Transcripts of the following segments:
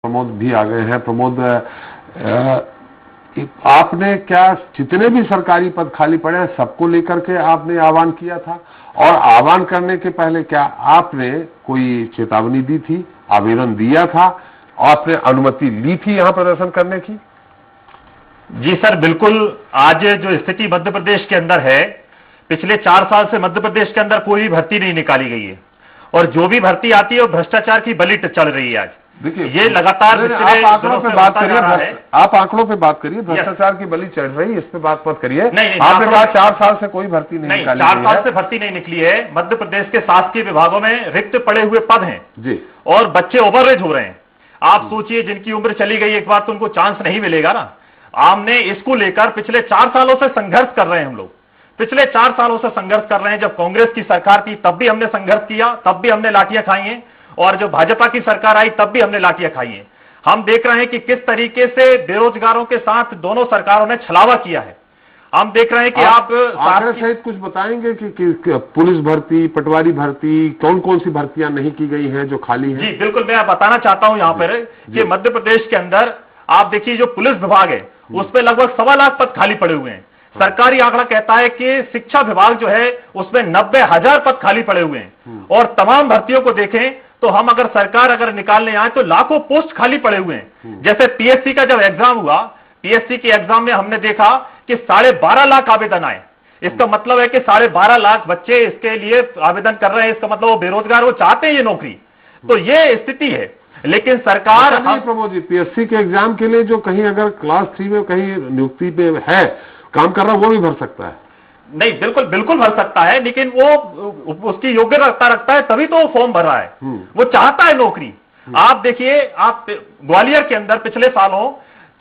प्रमोद भी आ गए हैं। प्रमोद, आपने क्या जितने भी सरकारी पद खाली पड़े हैं सबको लेकर के आपने आह्वान किया था, और आह्वान करने के पहले क्या आपने कोई चेतावनी दी थी, आवेदन दिया था, आपने अनुमति ली थी यहां प्रदर्शन करने की? जी सर, बिल्कुल। आज जो स्थिति मध्य प्रदेश के अंदर है, पिछले 4 साल से मध्य प्रदेश के अंदर कोई भर्ती नहीं निकाली गई है, और जो भी भर्ती आती है वो भ्रष्टाचार की बलि चल रही है। आज देखिए, ये लगातार आप आंकड़ों पे बात करिए, आप आंकड़ों पे बात करिए, भ्रष्टाचार की बलि चढ़ रही है, इस पे बात मत करिए। आपने कहा 4 साल से कोई भर्ती नहीं निकाली, 4 साल से भर्ती नहीं निकली है। मध्य प्रदेश के शासकीय विभागों में रिक्त पड़े हुए पद हैं जी, और बच्चे ओवरएज हो रहे हैं। आप सोचिए, जिनकी उम्र चली गई एक बार, तो उनको चांस नहीं मिलेगा ना। हमने इसको लेकर पिछले 4 सालों से संघर्ष कर रहे हैं। हम लोग पिछले 4 सालों से संघर्ष कर रहे हैं। जब कांग्रेस की सरकार थी तब भी हमने संघर्ष किया, तब भी हमने लाठियां खाई हैं, और जब भाजपा की सरकार आई तब भी हमने लाठियां खाई हैं। हम देख रहे हैं कि किस तरीके से बेरोजगारों के साथ दोनों सरकारों ने छलावा किया है। हम देख रहे हैं कि आप सहित कुछ बताएंगे कि पुलिस भर्ती, पटवारी भर्ती, कौन कौन सी भर्तियां नहीं की गई हैं जो खाली हैं? जी बिल्कुल, मैं बताना चाहता हूं यहां पर कि मध्य प्रदेश के अंदर आप देखिए, जो पुलिस विभाग है उस पर लगभग 1.25 लाख पद खाली पड़े हुए हैं। सरकारी आंकड़ा कहता है कि शिक्षा विभाग जो है उसमें 90,000 पद खाली पड़े हुए हैं, और तमाम भर्तियों को देखें तो हम अगर सरकार अगर निकालने आए तो लाखों पोस्ट खाली पड़े हुए हैं। जैसे पीएससी का जब एग्जाम हुआ, पीएससी के एग्जाम में हमने देखा कि 12.5 लाख आवेदन आए। इसका मतलब है कि 12.5 लाख बच्चे इसके लिए आवेदन कर रहे हैं। इसका मतलब वो बेरोजगार, वो चाहते हैं ये नौकरी। तो ये स्थिति है। लेकिन सरकार प्रमोद जी, पीएससी के एग्जाम के लिए जो कहीं अगर क्लास 3 में कहीं नियुक्ति पे है काम कर रहा, वो भी भर सकता है? नहीं, बिल्कुल बिल्कुल भर सकता है, लेकिन वो उसकी योग्यता रखता है तभी तो वो फॉर्म भर रहा है। वो चाहता है नौकरी। आप देखिए, आप ग्वालियर के अंदर पिछले सालों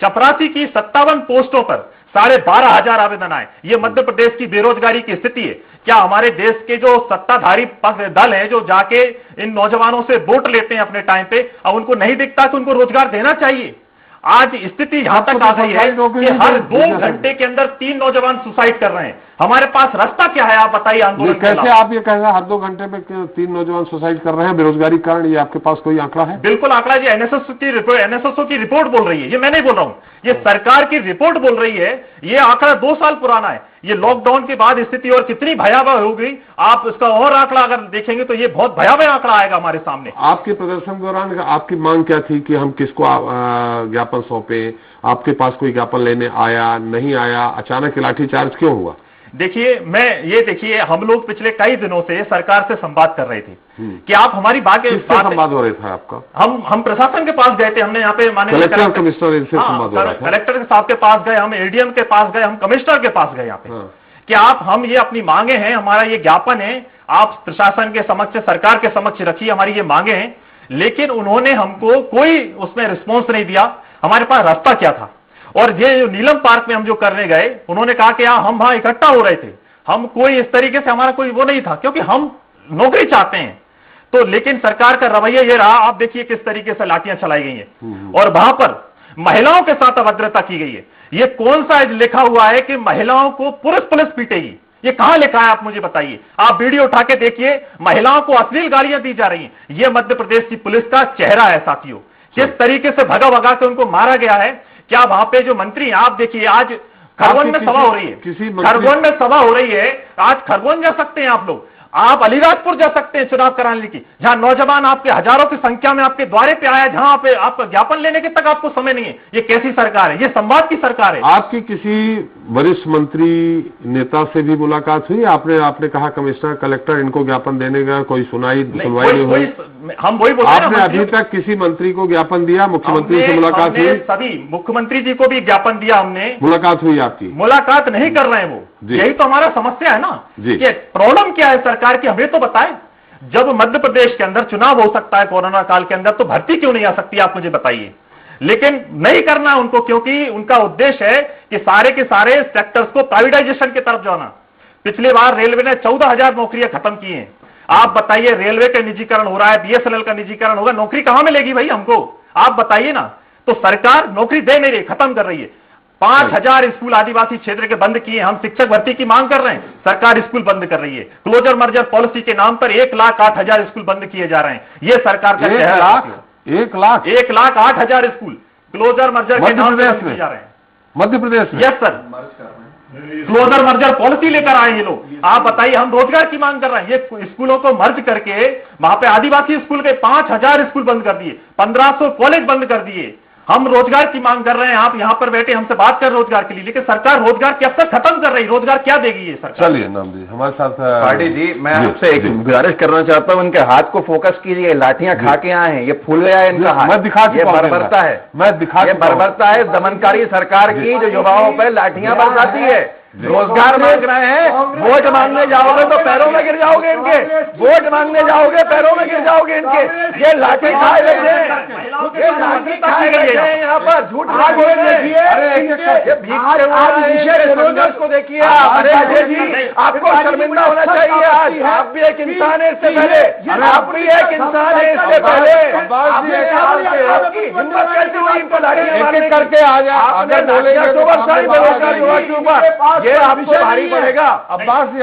चपरासी की 57 पोस्टों पर 12,500 आवेदन आए। ये मध्य प्रदेश की बेरोजगारी की स्थिति है। क्या हमारे देश के जो सत्ताधारी दल है जो जाके इन नौजवानों से वोट लेते हैं अपने टाइम पे, अब उनको नहीं दिखता कि उनको रोजगार देना चाहिए? आज स्थिति यहां तक आ गई है कि हर 2 घंटे के अंदर 3 नौजवान सुसाइड कर रहे हैं। हमारे पास रास्ता क्या है, आप बताइए आंदोलन कैसे? आप ये कह रहे हैं हर 2 घंटे में 3 नौजवान सुसाइड कर रहे हैं बेरोजगारी कारण? ये आपके पास कोई आंकड़ा है? बिल्कुल आंकड़ा जी, एनएसएसओ की रिपोर्ट बोल रही है, ये मैं नहीं बोल रहा हूं, ये सरकार की रिपोर्ट बोल रही है। ये आंकड़ा 2 साल पुराना है। ये लॉकडाउन के बाद स्थिति और कितनी भयावह हो गई, आप इसका और आंकड़ा अगर देखेंगे तो ये बहुत भयावह आंकड़ा आएगा हमारे सामने। आपके प्रदर्शन के दौरान आपकी मांग क्या थी कि हम किसको ज्ञापन सौंपे? आपके पास कोई ज्ञापन लेने आया, नहीं आया? अचानक लाठीचार्ज क्यों हुआ? देखिए, हम लोग पिछले कई दिनों से सरकार से संवाद कर रहे थे कि आप हमारी बात संवाद हो रहा था आपका? हम प्रशासन के पास गए थे। हमने यहाँ पे माननीय कलेक्टर साहब के पास गए, हम एडीएम के पास गए, हम कमिश्नर के पास गए यहाँ पे कि हम ये अपनी मांगे हैं, हमारा ये ज्ञापन है, आप प्रशासन के समक्ष, सरकार के समक्ष रखिए, हमारी ये मांगे हैं। लेकिन उन्होंने हमको कोई उसमें रिस्पॉन्स नहीं दिया। हमारे पास रास्ता क्या था? और ये जो नीलम पार्क में हम जो करने गए, उन्होंने कहा कि हम वहां इकट्ठा हो रहे थे, हम कोई इस तरीके से हमारा कोई वो नहीं था, क्योंकि हम नौकरी चाहते हैं। तो लेकिन सरकार का रवैया ये रहा। आप देखिए किस तरीके से लाठियां चलाई गई हैं, और वहां पर महिलाओं के साथ अभद्रता की गई है। ये कौन सा लिखा हुआ है कि महिलाओं को पुलिस पीटेगी? ये कहां लिखा है, आप मुझे बताइए। आप वीडियो उठा के देखिए, महिलाओं को अश्लील गालियां दी जा रही हैं। ये मध्य प्रदेश की पुलिस का चेहरा है साथियों। किस तरीके से भगा के उनको मारा गया है। क्या वहां पे जो मंत्री हैं, आप देखिए, आज खरगोन में सभा हो रही है, खरगोन में सभा हो रही है। आज खरगोन जा सकते हैं आप लोग, आप अलीराजपुर जा सकते हैं चुनाव कराने की, जहां नौजवान आपके हजारों की संख्या में आपके द्वारे पे आया, जहां पे आपका ज्ञापन लेने के तक आपको समय नहीं है। ये कैसी सरकार है? ये संवाद की सरकार है। आपकी किसी वरिष्ठ मंत्री नेता से भी मुलाकात हुई? आपने कहा कमिश्नर, कलेक्टर, इनको ज्ञापन देने का कोई सुनवाई नहीं हुई? हम वही बोल रहे हैं। आपने अभी तक किसी मंत्री को ज्ञापन दिया? मुख्यमंत्री से मुलाकात हुई? सभी मुख्यमंत्री जी को भी ज्ञापन दिया हमने। मुलाकात हुई आपकी? मुलाकात नहीं कर रहे हैं वो। यही तो हमारा समस्या है ना, कि प्रॉब्लम क्या है सरकार की, हमें तो बताएं। जब मध्य प्रदेश के अंदर चुनाव हो सकता है कोरोना काल के अंदर, तो भर्ती क्यों नहीं आ सकती, आप मुझे बताइए। लेकिन नहीं करना उनको, क्योंकि उनका उद्देश्य है कि सारे के सारे सेक्टर्स को प्राइवेटाइजेशन की तरफ जाना। पिछली बार रेलवे ने 14,000 नौकरियां खत्म की हैं। आप बताइए, रेलवे का निजीकरण हो रहा है, बीएसएनएल का निजीकरण होगा, नौकरी कहां मिलेगी भाई हमको? आप बताइए ना। तो सरकार नौकरी दे नहीं रही, खत्म कर रही है। 5,000 स्कूल आदिवासी क्षेत्र के बंद किए। हम शिक्षक भर्ती की मांग कर रहे हैं, सरकार स्कूल बंद कर रही है। क्लोजर मर्जर पॉलिसी के नाम पर 1,08,000 स्कूल बंद किए जा रहे हैं। ये सरकार का चेहरा। 1,08,000 स्कूल क्लोजर मर्जर के नाम पे जा रहे हैं मध्य प्रदेश में। Yes sir, closure merger policy लेकर आए ये लोग। आप बताइए, हम रोजगार की मांग कर रहे हैं, ये स्कूलों को मर्ज करके वहां पे आदिवासी स्कूल के 5,000 स्कूल बंद कर दिए, 1,500 कॉलेज बंद कर दिए। हम रोजगार की मांग कर रहे हैं, आप यहां पर बैठे हमसे बात कर रोजगार के लिए, लेकिन सरकार रोजगार कब तक खत्म कर रही, रोजगार क्या देगी ये सरकार? चलिए नाम जी हमारे साथ। पार्टी जी, मैं आपसे एक गुजारिश करना चाहता हूं, इनके हाथ को फोकस कीजिए, लाठियां खा के आए हैं, ये फूल गया है इनका हाथ। मैं दिखा ये बर्बरता है, ये बर्बरता है दमनकारी सरकार की, जो युवाओं पर लाठियां बरसाती है। रोजगार मांग रहे हैं, वोट मांगने जाओगे तो पैरों में गिर जाओगे इनके, वोट मांगने जाओगे पैरों में गिर जाओगे इनके। ये लाठी खाए बैठे हैं, ये लाठी खाए बैठे हैं यहाँ पर, झूठ बोल रहे हैं। को देखिए आप, अरे अजय जी आपको शर्मिंदा होना चाहिए आज, आप भी एक इंसान है इससे पहले, आप भी एक इंसान है इससे पहले। आपकी हिम्मत कैसी हुई इनको लाठियां मारने करके आ जाए, अगर बोलेंगे तो बेरोजगार युवा के ऊपर ये आपको भारी पड़ेगा। अब्बास जी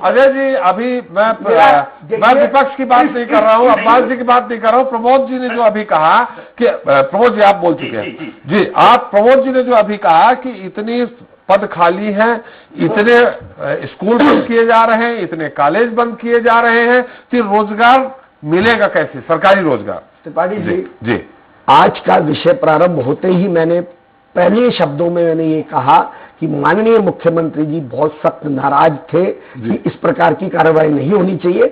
अजय जी अभी मैं विपक्ष की बात नहीं कर रहा हूँ, अब्बास जी की बात नहीं कर रहा हूँ। प्रमोद जी ने जो अभी कहा कि प्रमोद जी आप बोल चुके हैं जी, आप प्रमोद जी ने जो अभी कहा कि इतनी पद खाली हैं, इतने स्कूल बंद किए जा रहे हैं, इतने कॉलेज बंद किए जा रहे हैं, तो रोजगार मिलेगा कैसे, सरकारी रोजगार? त्रिपाठी जी आज का विषय प्रारंभ होते ही मैंने पहले शब्दों में मैंने ये कहा कि माननीय मुख्यमंत्री जी बहुत सख्त नाराज थे कि इस प्रकार की कार्रवाई नहीं होनी चाहिए।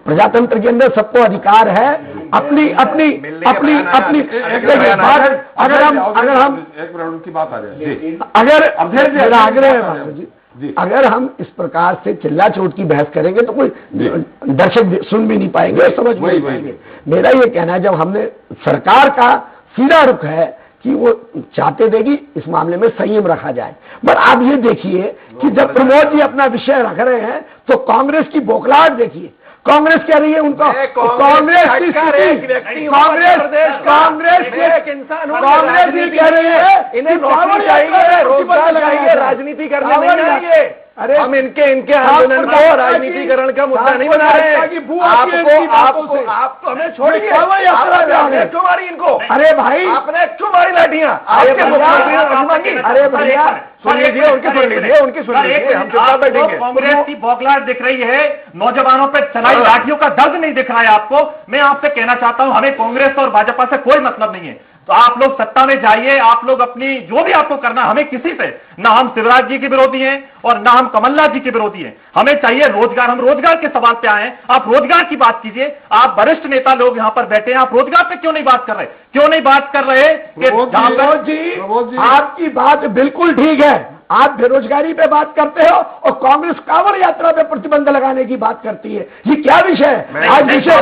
प्रजातंत्र के अंदर सबको अधिकार है अपनी अपनी अपनी अपनी बात, अगर हम एक मिनट की बात आ जाए, अगर आग्रह है जी, अगर हम इस प्रकार से चिल्ला चोट की बहस करेंगे तो कोई दर्शक सुन भी नहीं पाएंगे, समझ नहीं पाएंगे। मेरा ये कहना है, जब हमने सरकार का सीधा रुख है कि वो चाहते देगी इस मामले में संयम रखा जाए, पर आप ये देखिए कि जब प्रमोद जी अपना विषय रख रहे हैं तो कांग्रेस की बौखलाहट देखिए। कांग्रेस कह रही है उनका, कांग्रेस की कांग्रेस भी कह रही है इन्हें नौकरी चाहिए, रोजगार लगाइए, राजनीति करने नहीं आएंगे। अरे हम इनके आंदोलन को राजनीतिकरण का मुद्दा नहीं बना रहे हैं। आपको हमें छोड़िए, क्यों मारी इनको? अरे भाई आपने क्यों मारी लाठियां? अरे भैया सुन लीजिए, उनकी सुन लीजिए, हम चुपचाप बैठेंगे। कांग्रेस की बौखलाहट दिख रही है, नौजवानों पर चलाई लाठियों का दर्द नहीं दिख रहा है आपको। मैं आपसे कहना चाहता हूं, हमें कांग्रेस और भाजपा से कोई मतलब नहीं है, तो आप लोग सत्ता में जाइए, आप लोग अपनी जो भी आपको करना, हमें किसी पे ना, हम शिवराज जी के विरोधी हैं और ना हम कमलनाथ जी के विरोधी हैं। हमें चाहिए रोजगार, हम रोजगार के सवाल पे आए हैं, आप रोजगार की बात कीजिए। आप वरिष्ठ नेता लोग यहाँ पर बैठे हैं, आप रोजगार पे क्यों नहीं बात कर रहे? क्यों नहीं बात कर रहे? प्रमोद जी आपकी बात बिल्कुल ठीक है, आप बेरोजगारी पे बात करते हो और कांग्रेस कांवड़ यात्रा पे प्रतिबंध लगाने की बात करती है। ये क्या विषय है? आज विषय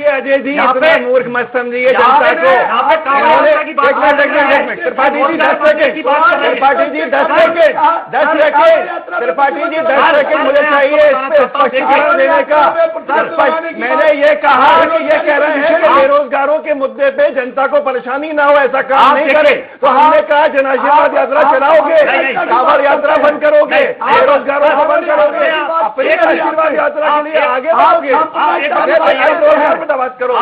अजय जी इतना मूर्ख मत समझिए जनता को। Tripathi ji 10 second, Tripathi ji 10 second, Tripathi ji 10 second मुझे चाहिए इस पे स्पष्टीकरण देने का। मैंने ये कहा कि ये कह रहे हैं कि बेरोजगारों के मुद्दे पे जनता को परेशानी ना हो, ऐसा काम नहीं करे, तो हमने कहा जन आशीर्वाद यात्रा चलाओगे, कांवड़ यात्रा बंद करोगे, बेरोजगारों को बंद करोगे, अपनी आशीर्वाद यात्रा के लिए आगे बढ़ोगे। रोजगार पे बात करो,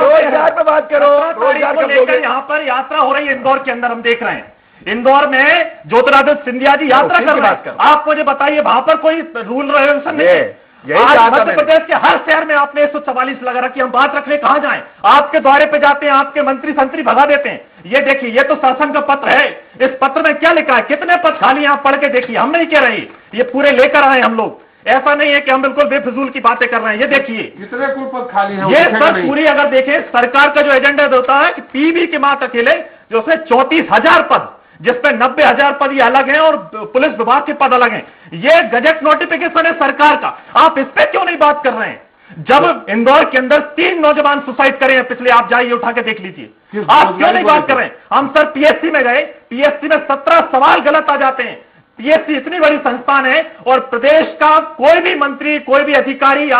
रोजगार पे बात करो, रोजगार को लेकर यहाँ पर यात्रा हो रही है इंदौर के अंदर, हम देख रहे हैं इंदौर में ज्योतिरादित्य सिंधिया जी यात्रा कर रहे हैं। आप मुझे बताइए वहां पर कोई रूल रेगुलेशन नहीं है? आज मध्य प्रदेश के हर शहर में आपने 144 लगा रखी, हम बात रखने कहां जाएं? आपके द्वारे पे जाते हैं, आपके मंत्री संतरी भगा देते हैं। ये देखिए, ये तो शासन का पत्र है, इस पत्र में क्या लिखा है, कितने पद खाली, आप पढ़ के देखिए। हम नहीं कह रहे, ये पूरे लेकर आए हम लोग, ऐसा नहीं है कि हम बिल्कुल बेफिजूल की बातें कर रहे हैं। ये देखिए कितने कुल पद खाली हैं, ये सब पूरी अगर देखें सरकार का जो एजेंडा होता है कि पीबी के मात अकेले जो उसमें 34,000 पद, जिसपे 90,000 पद ये अलग हैं और पुलिस विभाग के पद अलग हैं। ये गजट नोटिफिकेशन है सरकार का, आप इस पे क्यों नहीं बात कर रहे हैं? जब इंदौर के अंदर 3 नौजवान सुसाइड करे हैं पिछले, आप जाइए उठा के देख लीजिए, आप क्यों नहीं बात कर रहे हैं? हम सर पीएससी में गए, पीएससी में 17 सवाल गलत आ जाते हैं। पीएससी इतनी बड़ी संस्थान है और प्रदेश का कोई भी मंत्री, कोई भी अधिकारी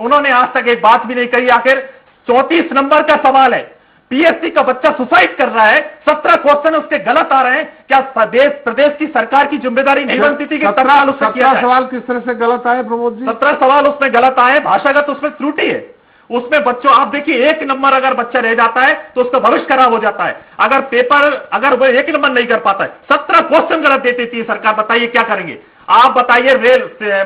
उन्होंने आज तक एक बात भी नहीं कही। आखिर 34 नंबर का सवाल है, पीएससी का बच्चा सुसाइड कर रहा है, 17 क्वेश्चन उसके गलत आ रहे हैं, क्या प्रदेश की सरकार की जिम्मेदारी नहीं बनती थी कि 17 सवाल किस तरह से गलत आए प्रमोद जी? 17 सवाल उसमें गलत आए, भाषागत उसमें त्रुटि है। उसमें बच्चों आप देखिए, 1 नंबर अगर बच्चा रह जाता है तो उसका भविष्य खराब हो जाता है। अगर पेपर अगर वो 1 नंबर नहीं कर पाता है, 17 क्वेश्चन गलत देती थी सरकार, बताइए क्या करेंगे आप? बताइए।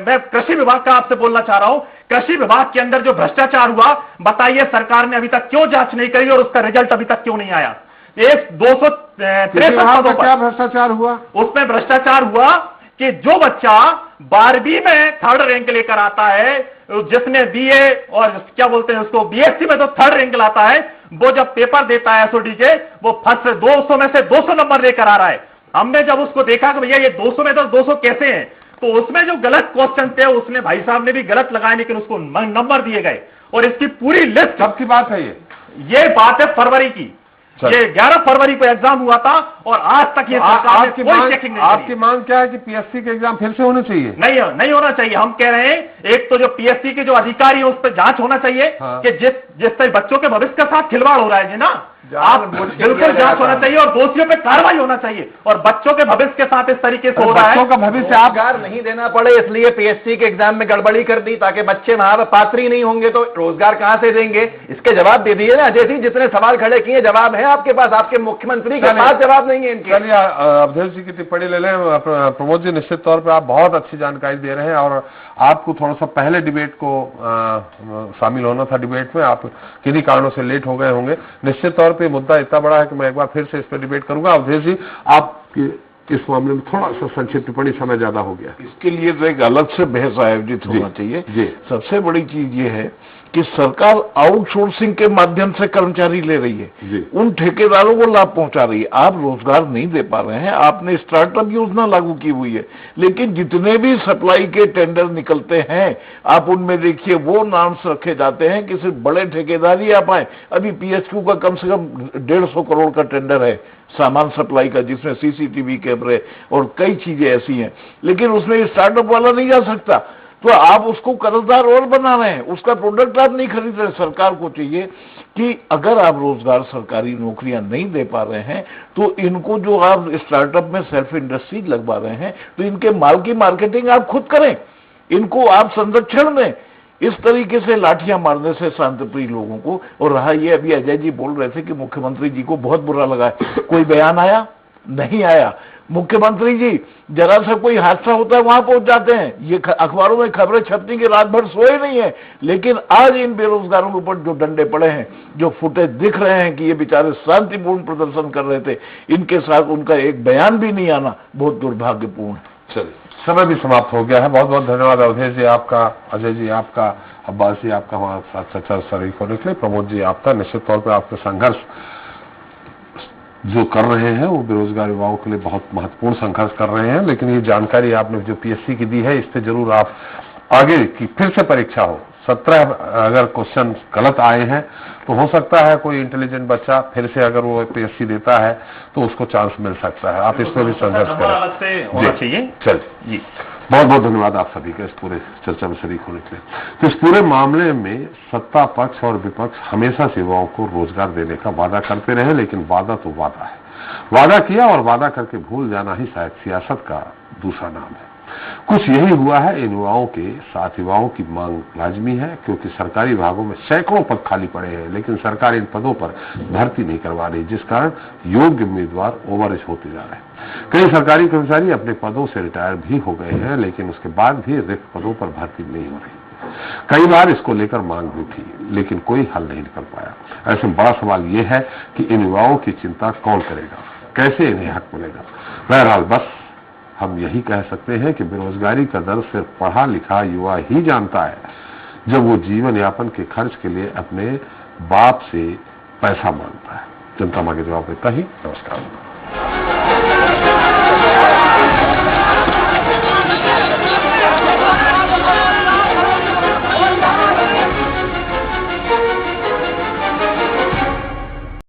मैं कृषि विभाग का आपसे बोलना चाह रहा हूं, कृषि विभाग के अंदर जो भ्रष्टाचार हुआ, बताइए सरकार ने अभी तक क्यों जांच नहीं करी और उसका रिजल्ट अभी तक क्यों नहीं आया? 263 पदों पर क्या भ्रष्टाचार हुआ? उसमें भ्रष्टाचार हुआ कि जो बच्चा 12वीं में 3rd रैंक लेकर आता है, जिसने बीए और क्या बोलते हैं उसको बीएससी में तो 3rd रैंक लाता है, वो जब पेपर देता है एसओडी के, वो फर्स्ट 200 में से 200 नंबर लेकर आ रहा है। हमने जब उसको देखा कि भैया ये 200 में तो 200 कैसे हैं, तो उसमें जो गलत क्वेश्चन थे उसने भाई साहब ने भी गलत लगाए, लेकिन उसको नंबर दिए गए। और इसकी पूरी लिस्ट, कब की बात है ये बात है फरवरी की, ये 11 फरवरी को एग्जाम हुआ था और आज तक ये सरकार ने कोई चेकिंग नहीं। आपकी मांग क्या है कि पीएससी के एग्जाम फिर से होने चाहिए? नहीं होना चाहिए। हम कह रहे हैं एक तो जो पीएससी के जो अधिकारी है उस पर जांच होना चाहिए। हाँ। कि जिस तरह बच्चों के भविष्य के साथ खिलवाड़ हो रहा है जी ना, आप बिल्कुल जांच होना चाहिए और दोषियों पे कार्रवाई होना चाहिए। और बच्चों के भविष्य के साथ इस तरीके से हो रहा है, बच्चों का भविष्य आप नहीं देना पड़े इसलिए पीएससी के एग्जाम में गड़बड़ी कर दी ताकि बच्चे वहां पर पात्र ही नहीं होंगे, तो रोजगार कहां से देंगे? इसके जवाब दे दिए ना अजय जी, जितने सवाल खड़े किए जवाब है आपके पास, आपके मुख्यमंत्री के पास जवाब नहीं है इनके। चलिए अवधेश जी की टिप्पणी ले लें। प्रमोद जी, निश्चित तौर पर आप बहुत अच्छी जानकारी दे रहे हैं और आपको थोड़ा सा पहले डिबेट को शामिल होना था डिबेट में, आप किन्हीं कारणों से लेट हो गए होंगे। निश्चित तौर पर मुद्दा इतना बड़ा है कि मैं एक बार फिर से इस पर डिबेट करूंगा। अवधेश जी, आप इस मामले में थोड़ा सा संक्षिप्त टिप्पणी, समय ज्यादा हो गया। इसके लिए तो एक अलग से बहस आयोजित होना चाहिए। सबसे बड़ी चीज ये है कि सरकार आउटसोर्सिंग के माध्यम से कर्मचारी ले रही है, उन ठेकेदारों को लाभ पहुंचा रही है। आप रोजगार नहीं दे पा रहे हैं, आपने स्टार्टअप योजना लागू की हुई है, लेकिन जितने भी सप्लाई के टेंडर निकलते हैं आप उनमें देखिए वो नाम्स रखे जाते हैं कि सिर्फ बड़े ठेकेदार ही आ पाए। अभी पीएचक्यू का कम से कम 150 करोड़ का टेंडर है सामान सप्लाई का, जिसमें सीसीटीवी कैमरे और कई चीजें ऐसी हैं, लेकिन उसमें स्टार्टअप वाला नहीं जा सकता। तो आप उसको कर्जदार और बना रहे हैं, उसका प्रोडक्ट आप नहीं खरीद रहे। सरकार को चाहिए कि अगर आप रोजगार, सरकारी नौकरियां नहीं दे पा रहे हैं तो इनको जो आप स्टार्टअप में सेल्फ इंडस्ट्री लगवा रहे हैं तो इनके माल की मार्केटिंग आप खुद करें, इनको आप संरक्षण दें। इस तरीके से लाठियां मारने से शांतिप्रिय लोगों को, और रहा ये अभी अजय जी बोल रहे थे कि मुख्यमंत्री जी को बहुत बुरा लगा है, कोई बयान आया नहीं आया। मुख्यमंत्री जी जरा सा कोई हादसा होता है वहां पहुंच जाते हैं, ये अखबारों में खबरें छपती कि रात भर सोए नहीं है। लेकिन आज इन बेरोजगारों के ऊपर जो डंडे पड़े हैं, जो फुटेज दिख रहे हैं कि ये बेचारे शांतिपूर्ण प्रदर्शन कर रहे थे, इनके साथ उनका एक बयान भी नहीं आना बहुत दुर्भाग्यपूर्ण है। चलिए, समय भी समाप्त हो गया है। बहुत बहुत धन्यवाद अवधेश जी आपका, अजय जी आपका, अब्बास जी आपका हमारे साथ चर्चा शरीक होने के लिए। प्रमोद जी आपका, निश्चित तौर पर आपका संघर्ष जो कर रहे हैं वो बेरोजगार युवाओं के लिए बहुत महत्वपूर्ण संघर्ष कर रहे हैं, लेकिन ये जानकारी आपने जो पीएससी की दी है इस पे जरूर आप आगे की फिर से परीक्षा हो। 17 अगर क्वेश्चन गलत आए हैं तो हो सकता है कोई इंटेलिजेंट बच्चा फिर से अगर वो पीएससी देता है तो उसको चांस मिल सकता है। आप इसमें भी संघर्ष करें। चलिए, बहुत बहुत धन्यवाद आप सभी का इस पूरे चर्चा में शरीक होने के लिए। तो इस पूरे मामले में सत्ता पक्ष और विपक्ष हमेशा से युवाओं को रोजगार देने का वादा करते रहे, लेकिन वादा तो वादा है, वादा किया और वादा करके भूल जाना ही शायद सियासत का दूसरा नाम है। कुछ यही हुआ है। इन युवाओं के साथ युवाओं की मांग लाजमी है, क्योंकि सरकारी विभागों में सैकड़ों पद खाली पड़े हैं, लेकिन सरकार इन पदों पर भर्ती नहीं करवा रही, जिस कारण योग्य उम्मीदवार ओवरएज होते जा रहे हैं। कई सरकारी कर्मचारी अपने पदों से रिटायर भी हो गए हैं, लेकिन उसके बाद भी रिक्त पदों पर भर्ती नहीं हो रही। कई बार इसको लेकर मांग भी थी, लेकिन कोई हल नहीं निकल पाया। ऐसे में बड़ा सवाल यह है कि इन युवाओं की चिंता कौन करेगा, कैसे इन्हें हक मिलेगा। बहरहाल बस हम यही कह सकते हैं कि बेरोजगारी का दर्द सिर्फ पढ़ा लिखा युवा ही जानता है, जब वो जीवन यापन के खर्च के लिए अपने बाप से पैसा मांगता है। जनता मांगे जवाब देता ही। नमस्कार।